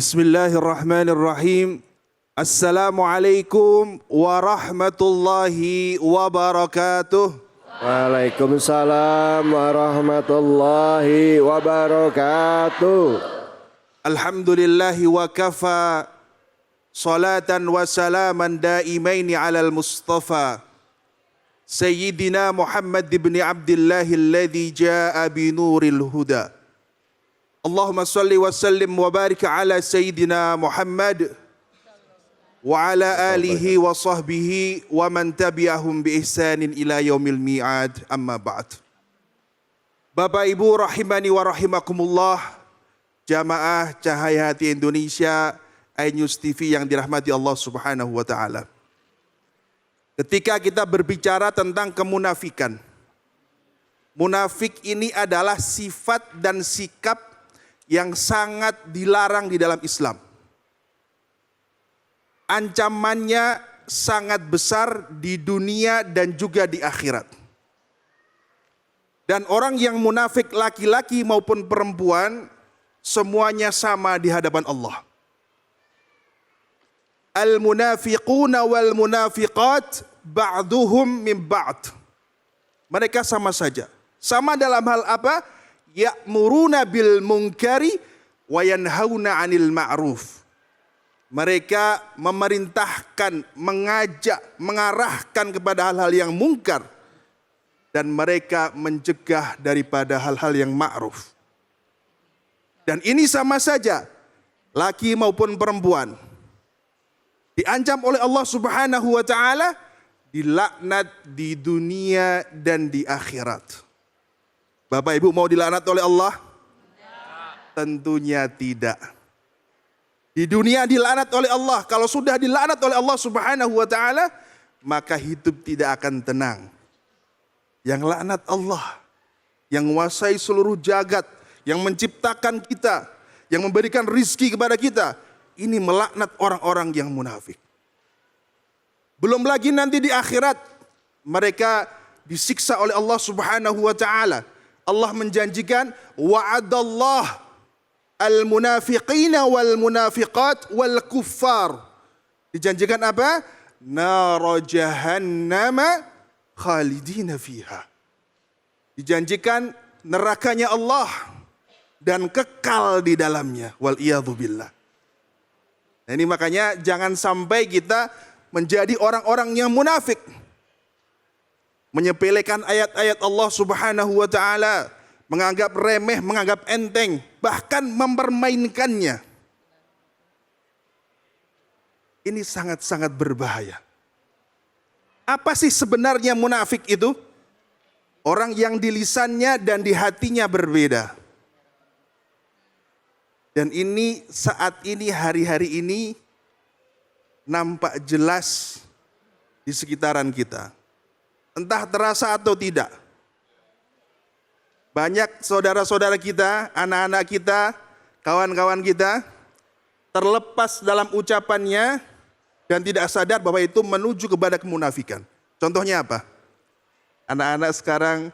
Bismillahirrahmanirrahim. Assalamualaikum warahmatullahi wabarakatuh. Waalaikumsalam warahmatullahi wabarakatuh. Alhamdulillahi wa kafa. Salatan wa salaman daimaini alal mustafa Sayyidina Muhammad ibn Abdillahi alladhi ja'a binuril huda. Allahumma salli wa sallim wa barik ala Sayyidina Muhammad wa ala alihi wa sahbihi wa man tabi'ahum bi ihsanin ila yaumil mi'ad, amma ba'd. Bapak Ibu rahimani wa rahimakumullah, jamaah Cahaya Hati Indonesia, iNews TV yang dirahmati Allah Subhanahu wa taala. Ketika kita berbicara tentang kemunafikan, munafik ini adalah sifat dan sikap yang sangat dilarang di dalam Islam. Ancamannya sangat besar di dunia dan juga di akhirat. Dan orang yang munafik laki-laki maupun perempuan semuanya sama di hadapan Allah. Al-munafiquna wal munafiqat ba'duhum min ba'd. Mereka sama saja. Sama dalam hal apa? Ya'muruna bil munkari wa yanhauna 'anil ma'ruf. Mereka memerintahkan, mengajak, mengarahkan kepada hal-hal yang mungkar dan mereka mencegah daripada hal-hal yang ma'ruf. Dan ini sama saja laki maupun perempuan diancam oleh Allah Subhanahu wa taala, dilaknat di dunia dan di akhirat. Bapak Ibu mau dilaknat oleh Allah? Tentunya tidak. Di dunia dilaknat oleh Allah. Kalau sudah dilaknat oleh Allah Subhanahu wa taala, maka hidup tidak akan tenang. Yang laknat Allah, yang menguasai seluruh jagat, yang menciptakan kita, yang memberikan rizki kepada kita, ini melaknat orang-orang yang munafik. Belum lagi nanti di akhirat mereka disiksa oleh Allah Subhanahu wa taala. Allah menjanjikan wa'adallah al-munafiqina wal munafiqat wal kuffar. Dijanjikan apa? Nara jahannama khalidina fiha. Dijanjikan nerakanya Allah dan kekal di dalamnya. Wal iyadhu billah. Nah, ini makanya jangan sampai kita menjadi orang-orang yang munafik, menyepelekan ayat-ayat Allah Subhanahu wa taala, menganggap remeh, menganggap enteng, bahkan mempermainkannya. Ini sangat-sangat berbahaya. Apa sih sebenarnya munafik itu? Orang yang di lisannya dan di hatinya berbeda. Dan ini saat ini, hari-hari ini nampak jelas di sekitaran kita. Entah terasa atau tidak. Banyak saudara-saudara kita, anak-anak kita, kawan-kawan kita terlepas dalam ucapannya dan tidak sadar bahwa itu menuju kepada kemunafikan. Contohnya apa? Anak-anak sekarang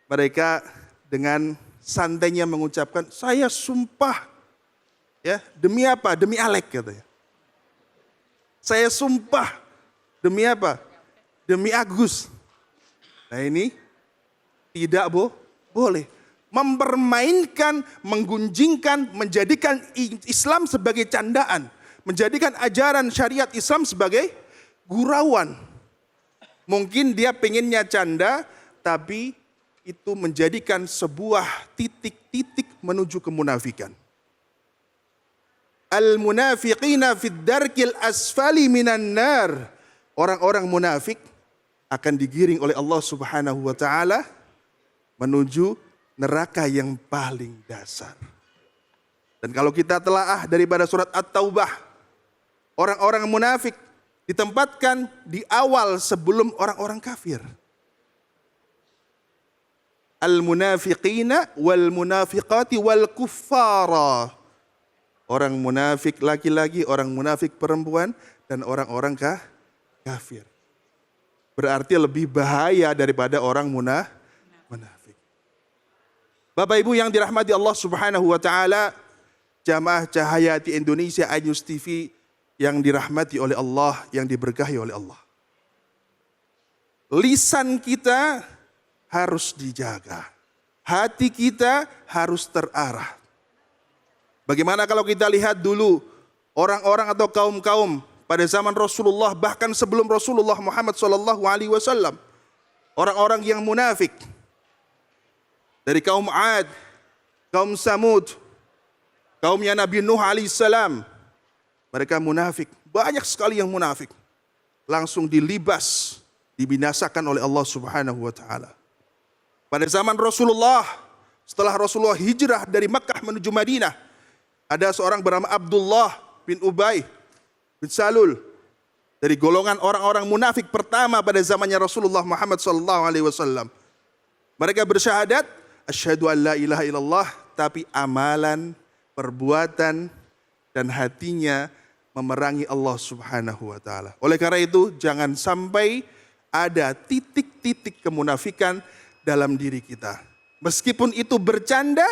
mereka dengan santainya mengucapkan, saya sumpah, ya, demi apa? Demi Alek katanya. Saya sumpah, demi apa? Demi Agus. Nah ini tidak boleh. Mempermainkan, menggunjingkan, menjadikan Islam sebagai candaan. Menjadikan ajaran syariat Islam sebagai gurauan. Mungkin dia pengennya canda, tapi itu menjadikan sebuah titik-titik menuju kemunafikan. Al-munafiqina fid darkil asfali minan nar. Orang-orang munafik akan digiring oleh Allah Subhanahu wa taala menuju neraka yang paling dasar. Dan kalau kita telaah daripada surat At-Taubah, orang-orang munafik ditempatkan di awal sebelum orang-orang kafir. Al-munafiqina wal munafiqati wal kuffara. Orang munafik laki-laki, orang munafik perempuan, dan orang-orang kafir. Berarti lebih bahaya daripada orang munafik. Bapak Ibu yang dirahmati Allah Subhanahu wa taala, jamaah Cahayati Indonesia iNews TV yang dirahmati oleh Allah, yang diberkahi oleh Allah. Lisan kita harus dijaga. Hati kita harus terarah. Bagaimana kalau kita lihat dulu orang-orang atau kaum-kaum pada zaman Rasulullah, bahkan sebelum Rasulullah Muhammad SAW, orang-orang yang munafik dari kaum Ad, kaum Samud, kaumnya Nabi Nuh alaihissalam, mereka munafik. Banyak sekali yang munafik. Langsung dilibas, dibinasakan oleh Allah Subhanahu wa taala. Pada zaman Rasulullah, setelah Rasulullah hijrah dari Makkah menuju Madinah, ada seorang bernama Abdullah bin Ubay bin Salul dari golongan orang-orang munafik pertama pada zamannya Rasulullah Muhammad SAW. Mereka bersyahadat, asyhadu an la ilaha illallah, tapi amalan, perbuatan, dan hatinya memerangi Allah Subhanahu wa taala. Oleh karena itu, jangan sampai ada titik-titik kemunafikan dalam diri kita. Meskipun itu bercanda,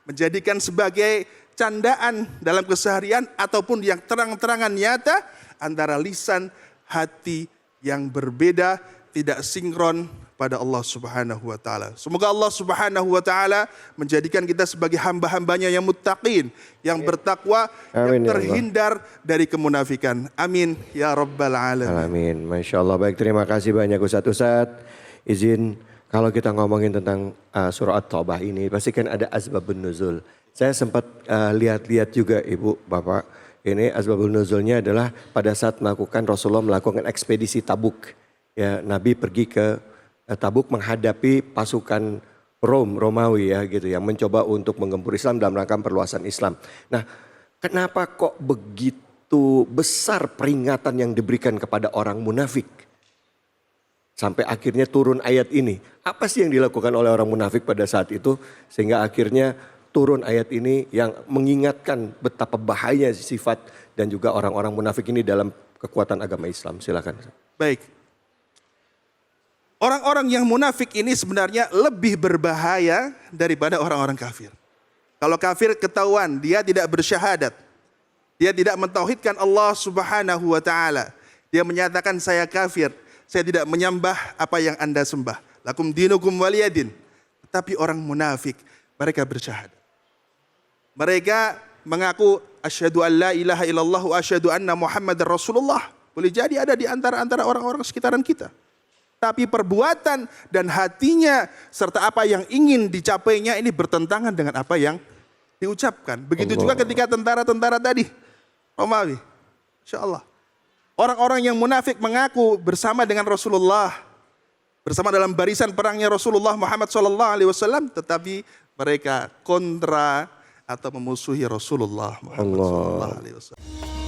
menjadikan sebagai candaan dalam keseharian ataupun yang terang-terangan nyata, antara lisan, hati yang berbeda, tidak sinkron pada Allah Subhanahu wa taala. Semoga Allah Subhanahu wa taala menjadikan kita sebagai hamba-hambanya yang muttaqin, yang bertakwa, yang terhindar dari kemunafikan. Amin ya rabbal alamin. Amin. Masya Allah. Baik, terima kasih banyak Ustadz. Izin kalau kita ngomongin tentang surah At-Taubah ini, pasti kan ada asbabun nuzul. Saya sempat lihat-lihat juga Ibu, Bapak. Ini asbabun nuzulnya adalah pada saat Rasulullah melakukan ekspedisi Tabuk. Ya, Nabi pergi ke Tabuk menghadapi pasukan Romawi ya gitu, yang mencoba untuk menggempur Islam dalam rangka perluasan Islam. Nah, kenapa kok begitu besar peringatan yang diberikan kepada orang munafik? Sampai akhirnya turun ayat ini. Apa sih yang dilakukan oleh orang munafik pada saat itu sehingga akhirnya turun ayat ini yang mengingatkan betapa bahaya sifat dan juga orang-orang munafik ini dalam kekuatan agama Islam. Silakan. Baik. Orang-orang yang munafik ini sebenarnya lebih berbahaya daripada orang-orang kafir. Kalau kafir ketahuan dia tidak bersyahadat, dia tidak mentauhidkan Allah Subhanahu wa taala. Dia menyatakan saya kafir, saya tidak menyembah apa yang Anda sembah. Lakum dinukum waliyadin. Tetapi orang munafik, mereka bersyahadat. Mereka mengaku asyhadu an la ilaha illallah wa asyhadu anna Muhammadar Rasulullah. Boleh jadi ada di antara orang-orang sekitaran kita. Tapi perbuatan dan hatinya serta apa yang ingin dicapainya ini bertentangan dengan apa yang diucapkan. Begitu juga ketika tentara-tentara tadi, Romawi. Insya Allah. Orang-orang yang munafik mengaku bersama dengan Rasulullah, bersama dalam barisan perangnya Rasulullah Muhammad SAW, tetapi mereka kontra atau memusuhi Rasulullah Muhammad SAW.